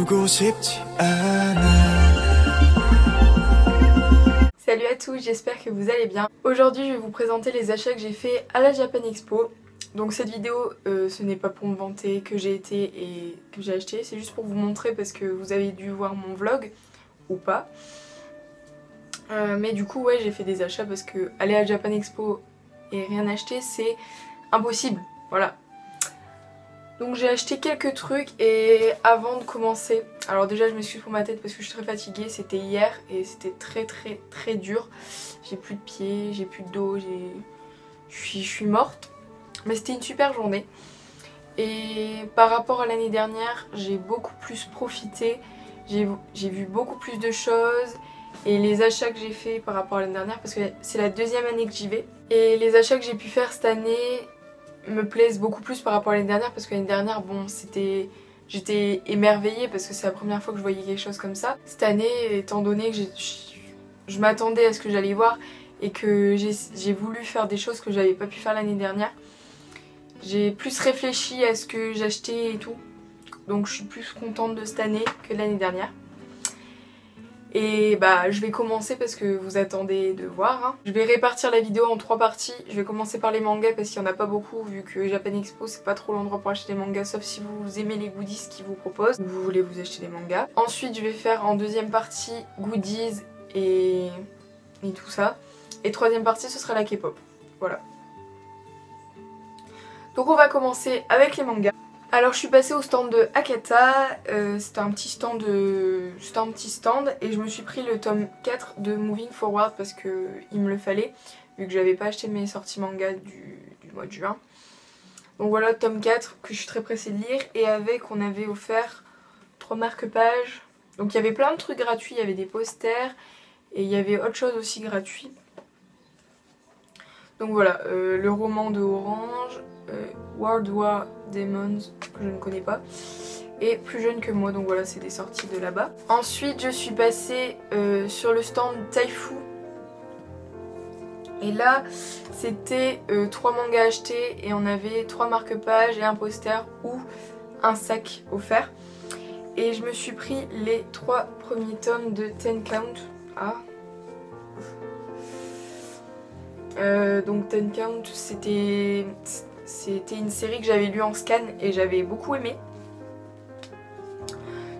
보고 싶지 않아. Salut à tous, j'espère que vous allez bien. Aujourd'hui je vais vous présenter les achats que j'ai fait à la Japan Expo. Donc cette vidéo ce n'est pas pour me vanter que j'ai été et que j'ai acheté, c'est juste pour vous montrer parce que vous avez dû voir mon vlog ou pas. Mais du coup ouais, j'ai fait des achats parce que aller à la Japan Expo et rien acheter c'est impossible, voilà. Donc j'ai acheté quelques trucs et avant de commencer, alors déjà je m'excuse pour ma tête parce que je suis très fatiguée, c'était hier et c'était très dur. J'ai plus de pieds, j'ai plus de dos, je suis morte. Mais c'était une super journée. Et par rapport à l'année dernière, j'ai beaucoup plus profité, j'ai vu beaucoup plus de choses. Et les achats que j'ai fait par rapport à l'année dernière, parce que c'est la deuxième année que j'y vais. Et les achats que j'ai pu faire cette année me plaisent beaucoup plus par rapport à l'année dernière, parce que l'année dernière, bon, j'étais émerveillée parce que c'est la première fois que je voyais quelque chose comme ça. Cette année, étant donné que je m'attendais à ce que j'allais voir et que j'ai voulu faire des choses que j'avais pas pu faire l'année dernière, j'ai plus réfléchi à ce que j'achetais et tout. Donc je suis plus contente de cette année que l'année dernière. Et bah je vais commencer parce que vous attendez de voir. Hein. Je vais répartir la vidéo en 3 parties. Je vais commencer par les mangas parce qu'il n'y en a pas beaucoup vu que Japan Expo c'est pas trop l'endroit pour acheter des mangas sauf si vous aimez les goodies qu'ils vous proposent ou vous voulez vous acheter des mangas. Ensuite je vais faire en deuxième partie goodies et tout ça. Et troisième partie ce sera la K-pop. Voilà. Donc on va commencer avec les mangas. Alors je suis passée au stand de Hakata, c'était un petit stand et je me suis pris le tome 4 de Moving Forward parce que il me le fallait vu que j'avais pas acheté mes sorties manga du mois de juin. Donc voilà, tome 4 que je suis très pressée de lire et avec on avait offert 3 marque-pages. Donc il y avait plein de trucs gratuits, il y avait des posters et il y avait autre chose aussi gratuit. Donc voilà, le roman de Orange, World War Demons que je ne connais pas et Plus jeune que moi, donc voilà c'est des sorties de là-bas. Ensuite je suis passée sur le stand Taifu et là c'était 3 mangas achetés et on avait 3 marque-pages et un poster ou un sac offert et je me suis pris les 3 premiers tomes de Ten Count. Donc Ten Count c'était une série que j'avais lue en scan et j'avais beaucoup aimé.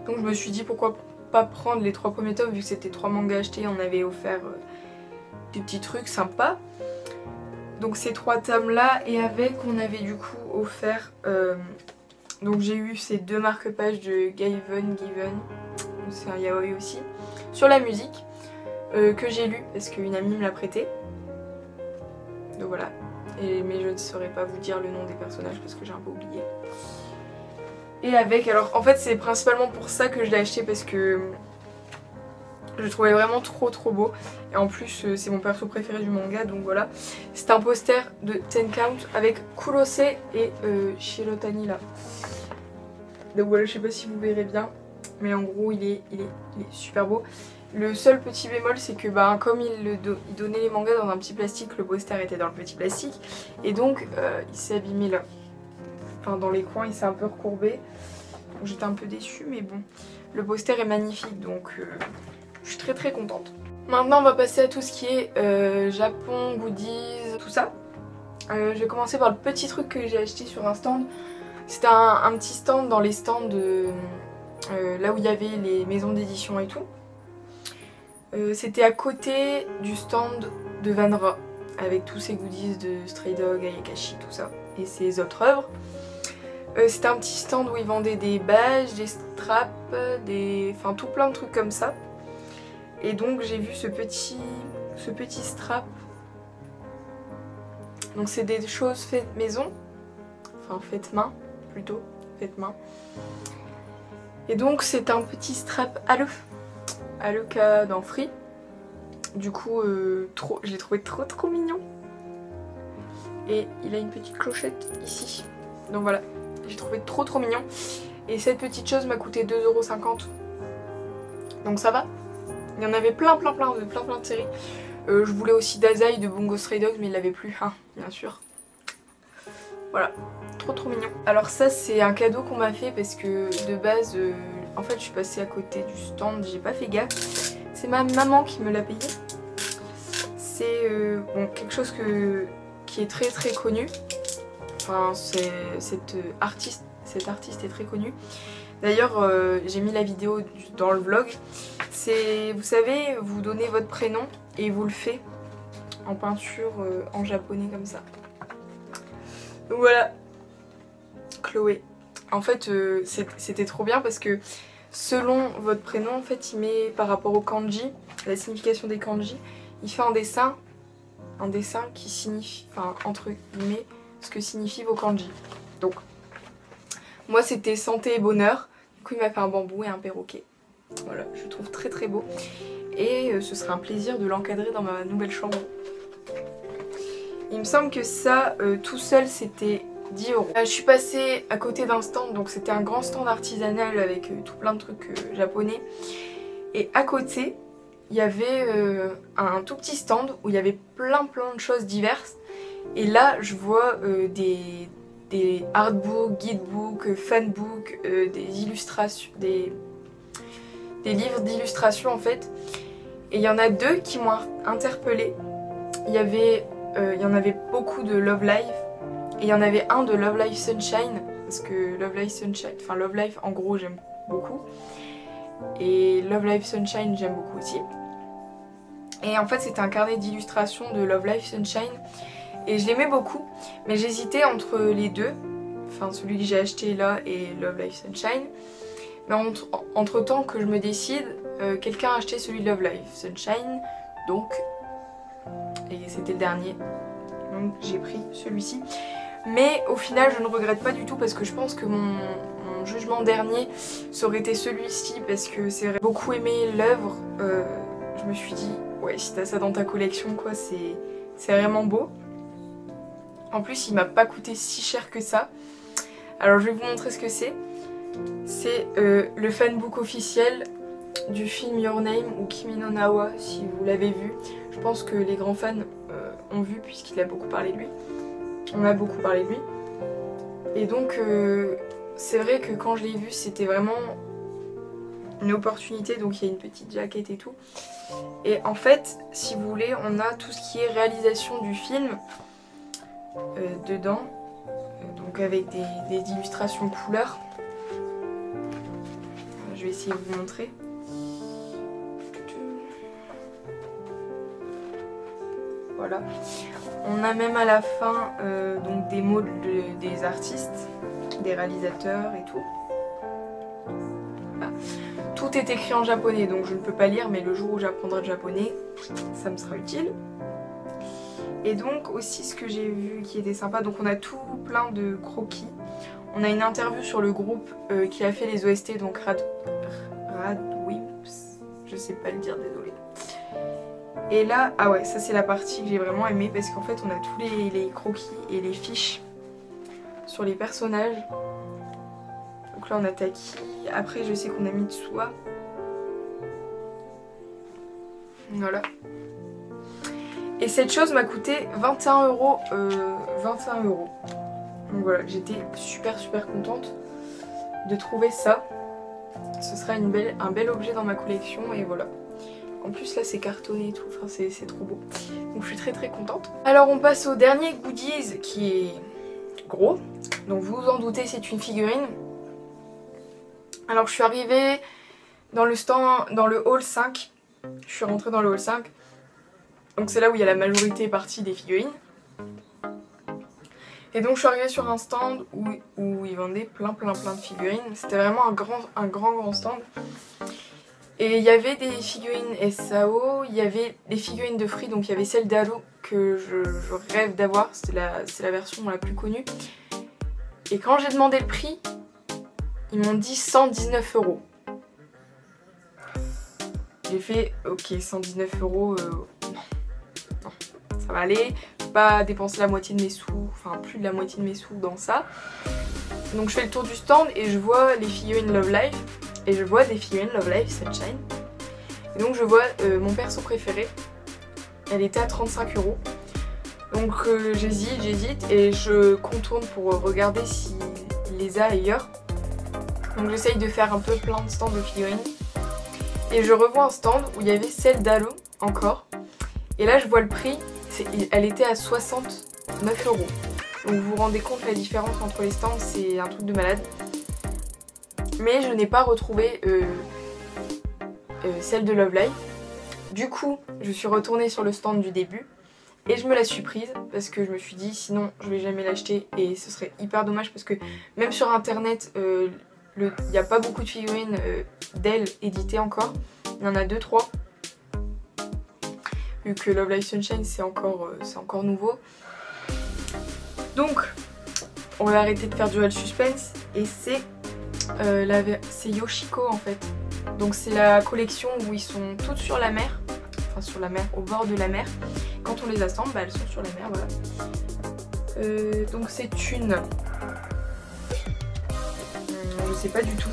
Donc je me suis dit pourquoi pas prendre les 3 premiers tomes vu que c'était 3 mangas achetés, on avait offert des petits trucs sympas. Donc ces 3 tomes là et avec on avait du coup offert donc j'ai eu ces 2 marque-pages de Given, c'est un yaoi aussi, sur la musique que j'ai lu parce qu'une amie me l'a prêté. Donc voilà. Mais je ne saurais pas vous dire le nom des personnages parce que j'ai un peu oublié. Et avec, alors en fait c'est principalement pour ça que je l'ai acheté parce que je le trouvais vraiment trop beau. Et en plus c'est mon perso préféré du manga donc voilà. C'est un poster de Ten Count avec Kurose et Shirotani là. Donc voilà, je sais pas si vous verrez bien. Mais en gros il est super beau. Le seul petit bémol c'est que bah, comme il donnait les mangas dans un petit plastique, le poster était dans le petit plastique et donc il s'est abîmé là. Enfin dans les coins il s'est un peu recourbé. J'étais un peu déçue mais bon. Le poster est magnifique donc je suis très contente. Maintenant on va passer à tout ce qui est Japon, goodies, tout ça. Je vais commencer par le petit truc que j'ai acheté sur un stand. C'était un petit stand dans les stands là où il y avait les maisons d'édition et tout. C'était à côté du stand de Vanra avec tous ses goodies de Stray Dog, Ayakashi, tout ça et ses autres œuvres. C'était un petit stand où ils vendaient des badges, des straps, enfin tout plein de trucs comme ça. Et donc j'ai vu ce petit strap. Donc c'est des choses faites maison, enfin faites main plutôt, faites main. Et donc c'est un petit strap à le cas dans Free. Du coup je l'ai trouvé trop mignon. Et il a une petite clochette ici. Donc voilà, j'ai trouvé trop mignon. Et cette petite chose m'a coûté 2,50 €. Donc ça va. Il y en avait plein de séries. Je voulais aussi Dazai de Bungo Stray Dogs mais il l'avait plus, hein, bien sûr. Voilà, trop mignon. Alors ça c'est un cadeau qu'on m'a fait parce que de base en fait je suis passée à côté du stand, j'ai pas fait gaffe. C'est ma maman qui me l'a payé. C'est bon, quelque chose qui est très très connu. Enfin, cet artiste est très connu. D'ailleurs, j'ai mis la vidéo dans le vlog. C'est, vous savez, vous donnez votre prénom et vous le faites en peinture en japonais comme ça. Donc voilà, Chloé. En fait, c'était trop bien parce que selon votre prénom, en fait, il met par rapport au kanji, la signification des kanji, il fait un dessin qui signifie, enfin entre guillemets, ce que signifie vos kanji. Donc, moi c'était santé et bonheur. Du coup, il m'a fait un bambou et un perroquet. Voilà, je le trouve très très beau. Et ce serait un plaisir de l'encadrer dans ma nouvelle chambre. Il me semble que ça, tout seul, c'était 10 €. Je suis passée à côté d'un stand, donc c'était un grand stand artisanal avec tout plein de trucs japonais. Et à côté, il y avait un tout petit stand où il y avait plein de choses diverses. Et là, je vois des artbooks, guidebooks, fanbooks, des illustrations, des livres d'illustration en fait. Et il y en a deux qui m'ont interpellée. Il y en avait beaucoup de Love Live. Et il y en avait un de Love Live Sunshine. Parce que Love Live Sunshine, enfin Love Live en gros j'aime beaucoup. Et Love Live Sunshine j'aime beaucoup aussi. Et en fait c'était un carnet d'illustration de Love Live Sunshine. Et je l'aimais beaucoup. Mais j'hésitais entre les deux. Enfin celui que j'ai acheté là et Love Live Sunshine. Mais entre temps que je me décide, quelqu'un a acheté celui de Love Live Sunshine. Donc, et c'était le dernier. Donc j'ai pris celui-ci. Mais au final je ne regrette pas du tout parce que je pense que mon jugement dernier ça aurait été celui-ci parce que c'est beaucoup aimé l'œuvre. Je me suis dit ouais, si t'as ça dans ta collection quoi, c'est vraiment beau. En plus il m'a pas coûté si cher que ça. Alors je vais vous montrer ce que c'est. C'est le fanbook officiel du film Your Name ou Kimi no Na wa si vous l'avez vu. Je pense que les grands fans ont vu puisqu'il a beaucoup parlé de lui. On a beaucoup parlé de lui. Et donc c'est vrai que quand je l'ai vu c'était vraiment une opportunité. Donc il y a une petite jaquette et tout. Et en fait si vous voulez on a tout ce qui est réalisation du film dedans. Donc avec des illustrations couleurs. Je vais essayer de vous montrer. Voilà. On a même à la fin donc des mots des artistes, des réalisateurs et tout. Voilà. Tout est écrit en japonais donc je ne peux pas lire mais le jour où j'apprendrai le japonais, ça me sera utile. Et donc aussi ce que j'ai vu qui était sympa, donc on a tout plein de croquis. On a une interview sur le groupe qui a fait les OST, donc Radwimps, je sais pas le dire, désolée. Et là, ah ouais, ça c'est la partie que j'ai vraiment aimée parce qu'en fait on a tous les croquis et les fiches sur les personnages. Donc là on a Taki, après je sais qu'on a Mitsuha. Voilà. Et cette chose m'a coûté 21 €. 21 €. Donc voilà, j'étais super contente de trouver ça. Ce sera un bel objet dans ma collection et voilà. En plus là c'est cartonné et tout, enfin c'est trop beau. Donc je suis très contente. Alors on passe au dernier goodies qui est gros. Donc vous vous en doutez, c'est une figurine. Alors je suis arrivée dans le hall 5. Je suis rentrée dans le hall 5. Donc c'est là où il y a la majorité partie des figurines. Et donc je suis arrivée sur un stand où ils vendaient plein de figurines. C'était vraiment un grand stand. Et il y avait des figurines SAO, il y avait des figurines de Free, donc il y avait celle d'Haru que je rêve d'avoir, c'est la version la plus connue. Et quand j'ai demandé le prix, ils m'ont dit 119 €. J'ai fait ok 119 €, non, ça va aller, je vais pas dépenser la moitié de mes sous, enfin plus de la moitié de mes sous dans ça. Donc je fais le tour du stand et je vois les figurines Love Live. Et je vois des figurines Love Live Sunshine. Et donc je vois mon perso préféré. Elle était à 35 €. Donc j'hésite et je contourne pour regarder s'il les a ailleurs. Donc j'essaye de faire un peu plein de stands de figurines. Et je revois un stand où il y avait celle d'Halo encore. Et là je vois le prix, elle était à 69 €. Donc vous vous rendez compte la différence entre les stands, c'est un truc de malade. Mais je n'ai pas retrouvé celle de Love Live. Du coup, je suis retournée sur le stand du début et je me la suis prise parce que je me suis dit sinon je vais jamais l'acheter et ce serait hyper dommage parce que même sur internet, il n'y a pas beaucoup de figurines d'elle éditées encore. Il y en a 2-3. Vu que Love Live Sunshine c'est encore nouveau. Donc, on va arrêter de faire duel suspense et c'est Yoshiko en fait. Donc c'est la collection où ils sont toutes sur la mer, enfin sur la mer, au bord de la mer. Quand on les assemble, bah, elles sont sur la mer, voilà. Donc c'est une... je sais pas du tout.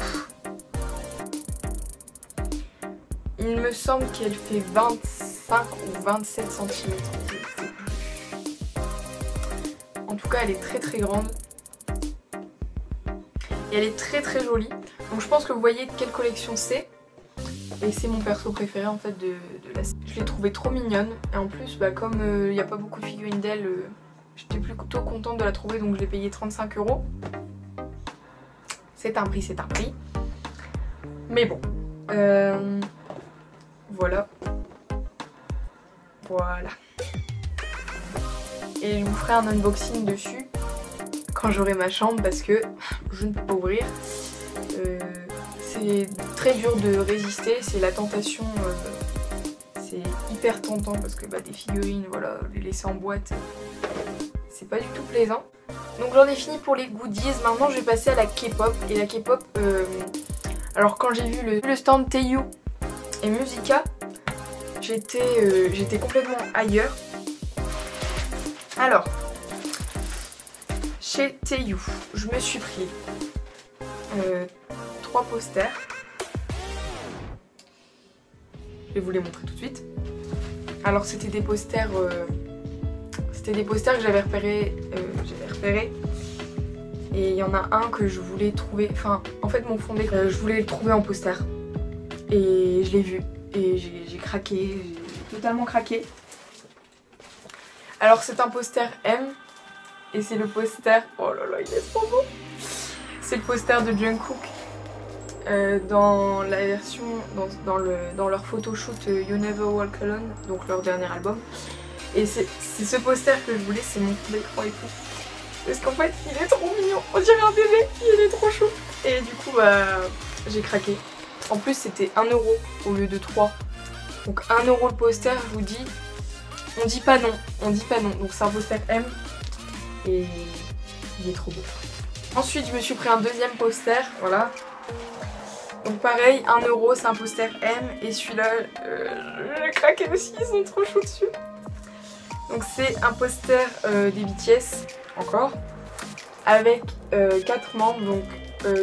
Il me semble qu'elle fait 25 ou 27 cm. En tout cas, elle est très très grande. Et elle est très très jolie. Donc je pense que vous voyez de quelle collection c'est. Et c'est mon perso préféré en fait de la série. Je l'ai trouvée trop mignonne. Et en plus, bah, comme il n'y a pas beaucoup de figurines d'elle, j'étais plutôt contente de la trouver. Donc je l'ai payée 35 €. C'est un prix, c'est un prix. Mais bon. Voilà. Voilà. Et je vous ferai un unboxing dessus quand j'aurai ma chambre parce que je ne peux pas ouvrir. C'est très dur de résister, c'est la tentation, c'est hyper tentant parce que bah, des figurines, voilà, les laisser en boîte, c'est pas du tout plaisant. Donc j'en ai fini pour les goodies, maintenant je vais passer à la K-pop. Et la K-pop, alors quand j'ai vu le stand Teiyu et Musica, j'étais complètement ailleurs. Alors, chez Teiyu, je me suis pris 3 posters. Je vais vous les montrer tout de suite. Alors c'était des posters que j'avais repérés. Et il y en a un que je voulais trouver. Enfin, en fait mon fond d'écran, je voulais le trouver en poster. Et je l'ai vu. Et j'ai craqué. J'ai totalement craqué. Alors c'est un poster M. Et c'est le poster... Oh là là, il est trop beau. C'est le poster de Jungkook. Dans la version, dans leur photoshoot You Never Walk Alone, donc leur dernier album. Et c'est ce poster que je voulais, c'est mon fond d'écran et tout. Parce qu'en fait, il est trop mignon, on dirait un bébé, il est trop chou. Et du coup, bah, j'ai craqué. En plus, c'était 1 € au lieu de 3. Donc 1 € le poster, je vous dis, on dit pas non, on dit pas non. Donc c'est un poster M et il est trop beau. Ensuite, je me suis pris un deuxième poster, voilà. Donc pareil, 1 €, c'est un poster M et celui-là, j'ai craqué aussi, ils sont trop chauds dessus. Donc c'est un poster des BTS, encore, avec 4 membres, donc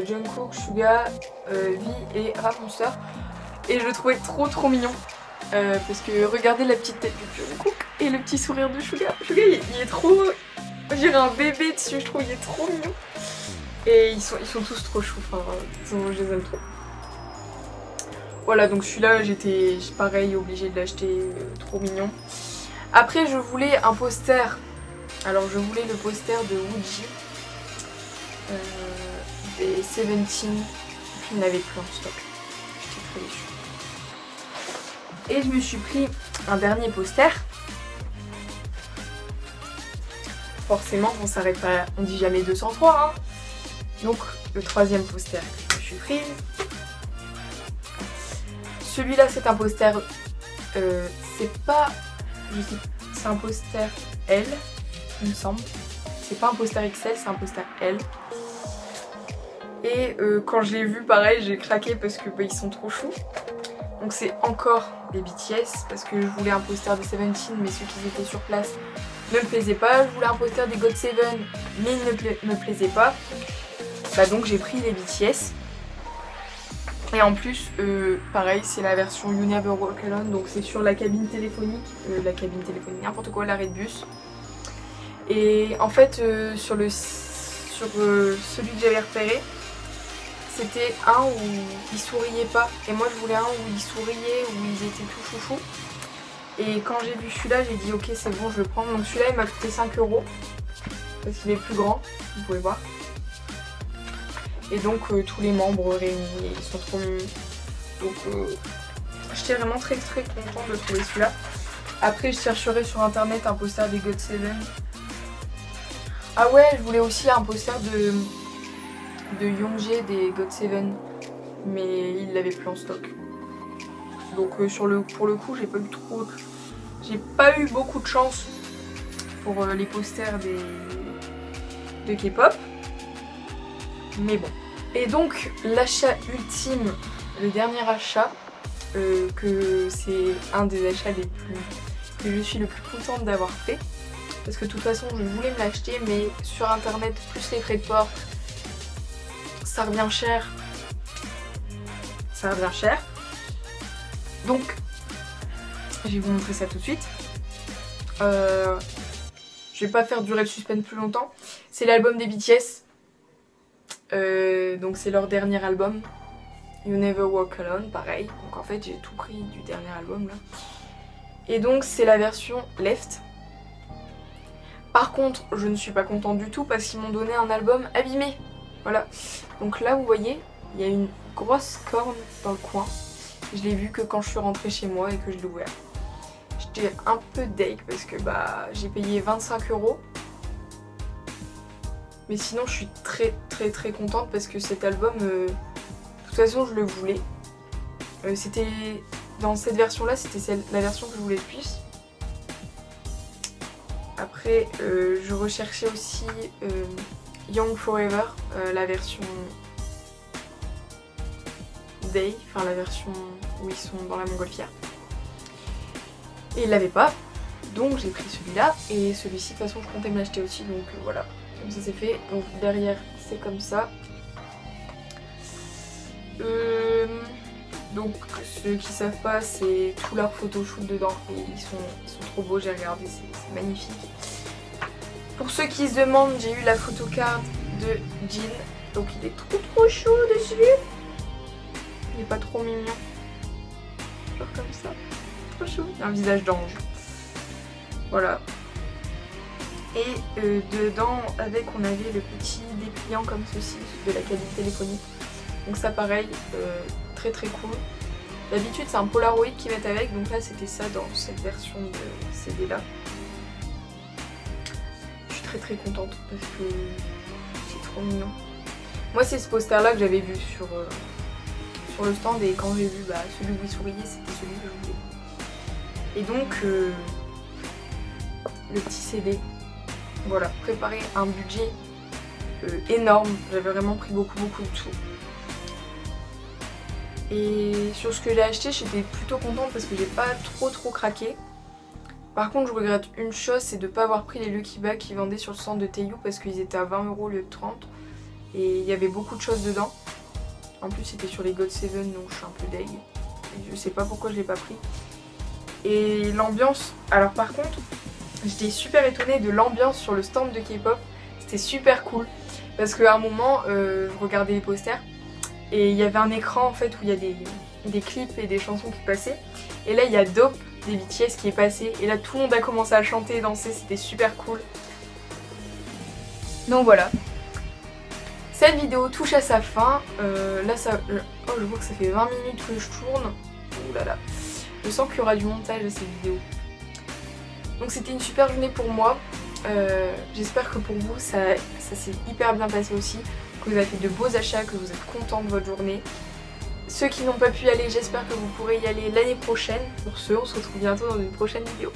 Jungkook, Suga, V et Rapunzel. Et je le trouvais trop mignon, parce que regardez la petite tête de Jungkook et le petit sourire de Suga. Suga il est trop, on dirait un bébé dessus, je trouve il est trop mignon. Et ils sont tous trop choux, enfin, je les aime trop. Voilà, donc celui-là, j'étais pareil obligée de l'acheter, trop mignon. Après, je voulais un poster. Alors, je voulais le poster de Wooji, des Seventeen. Il y en avait plus en stock. J'étais très déçue. Et je me suis pris un dernier poster. Forcément, on s'arrête pas, on dit jamais 203. Hein. Donc, le troisième poster que je me suis pris. Celui-là, c'est un poster, c'est pas, je sais, c'est un poster L, il me semble. C'est pas un poster XL, c'est un poster L. Et quand je l'ai vu, pareil, j'ai craqué parce que bah, ils sont trop choux. Donc c'est encore des BTS parce que je voulais un poster des Seventeen, mais ceux qui étaient sur place ne me plaisaient pas. Je voulais un poster des GOT7, mais ils ne me plaisaient pas. Bah donc j'ai pris les BTS. Et en plus, pareil, c'est la version You Never Walk Alone, donc c'est sur la cabine téléphonique, n'importe quoi, l'arrêt de bus. Et en fait, sur celui que j'avais repéré, c'était un où ils souriaient pas. Et moi je voulais un où ils souriaient, où ils étaient tout chouchou. Et quand j'ai vu celui-là, j'ai dit ok c'est bon, je le prends. Donc celui-là il m'a coûté 5 €. Parce qu'il est plus grand, vous pouvez voir. Et donc tous les membres réunis, ils sont trop mignons. Donc j'étais vraiment très contente de trouver celui-là. Après je chercherai sur internet un poster des GOT7. Ah ouais, je voulais aussi un poster de Youngjae des GOT7. Mais il l'avait plus en stock. Donc pour le coup j'ai pas eu beaucoup de chance pour les posters de K-pop. Mais bon. Et donc l'achat ultime, le dernier achat, que c'est un des achats que je suis le plus contente d'avoir fait. Parce que de toute façon je voulais me l'acheter, mais sur internet plus les frais de port, ça revient cher. Ça revient cher. Donc je vais vous montrer ça tout de suite. Je vais pas faire durer le suspense plus longtemps. C'est l'album des BTS. Donc c'est leur dernier album. You Never Walk Alone, pareil. Donc en fait j'ai tout pris du dernier album là. Et donc c'est la version Left. Par contre je ne suis pas contente du tout parce qu'ils m'ont donné un album abîmé. Voilà. Donc là vous voyez, il y a une grosse corne dans le coin. Je l'ai vu que quand je suis rentrée chez moi et que je l'ai ouvert. J'étais un peu deg parce que bah j'ai payé 25 €. Mais sinon je suis très contente parce que cet album, de toute façon je le voulais. C'était dans cette version là, c'était la version que je voulais le plus. Après je recherchais aussi Young Forever, la version Day, enfin la version où ils sont dans la montgolfière. Et il l'avait pas, donc j'ai pris celui-là. Et celui-ci de toute façon je comptais me l'acheter aussi, donc voilà. Comme ça c'est fait. Donc derrière c'est comme ça. Donc ceux qui savent pas, c'est tout leur photoshoot dedans. Et ils sont trop beaux, j'ai regardé, c'est magnifique. Pour ceux qui se demandent, j'ai eu la photocard de Jin. Donc il est trop chaud dessus. Il est pas trop mignon. Genre comme ça. Trop chou. Un visage d'ange. Voilà. Et dedans, on avait le petit dépliant comme ceci de la cabine téléphonique. Donc ça pareil, très cool. D'habitude c'est un Polaroid qu'ils mettent avec, donc là c'était ça dans cette version de CD là. Je suis très contente parce que c'est trop mignon. Moi c'est ce poster là que j'avais vu sur le stand, et quand j'ai vu celui où il souriait, c'était celui que je voulais. Et donc le petit CD. Voilà, préparer un budget énorme, j'avais vraiment pris beaucoup de sous. Et sur ce que j'ai acheté, j'étais plutôt contente parce que j'ai pas trop craqué. Par contre, je regrette une chose, c'est de ne pas avoir pris les Lucky Bags qui vendaient sur le stand de Taeyou parce qu'ils étaient à 20 € au lieu de 30. Et il y avait beaucoup de choses dedans. En plus, c'était sur les GOT7, donc je suis un peu deg. Et je sais pas pourquoi je l'ai pas pris. Et l'ambiance, alors par contre, j'étais super étonnée de l'ambiance sur le stand de K-pop. C'était super cool parce qu'à un moment, je regardais les posters et il y avait un écran en fait où il y a des clips et des chansons qui passaient. Et là, il y a Dope des BTS qui est passé. Et là, tout le monde a commencé à chanter et danser. C'était super cool. Donc voilà. Cette vidéo touche à sa fin. Là, je vois que ça fait 20 minutes que je tourne. Ouh là là. Je sens qu'il y aura du montage à cette vidéo. Donc c'était une super journée pour moi. J'espère que pour vous ça s'est hyper bien passé aussi, que vous avez fait de beaux achats, que vous êtes contents de votre journée. Ceux qui n'ont pas pu y aller, j'espère que vous pourrez y aller l'année prochaine. Pour ce, on se retrouve bientôt dans une prochaine vidéo.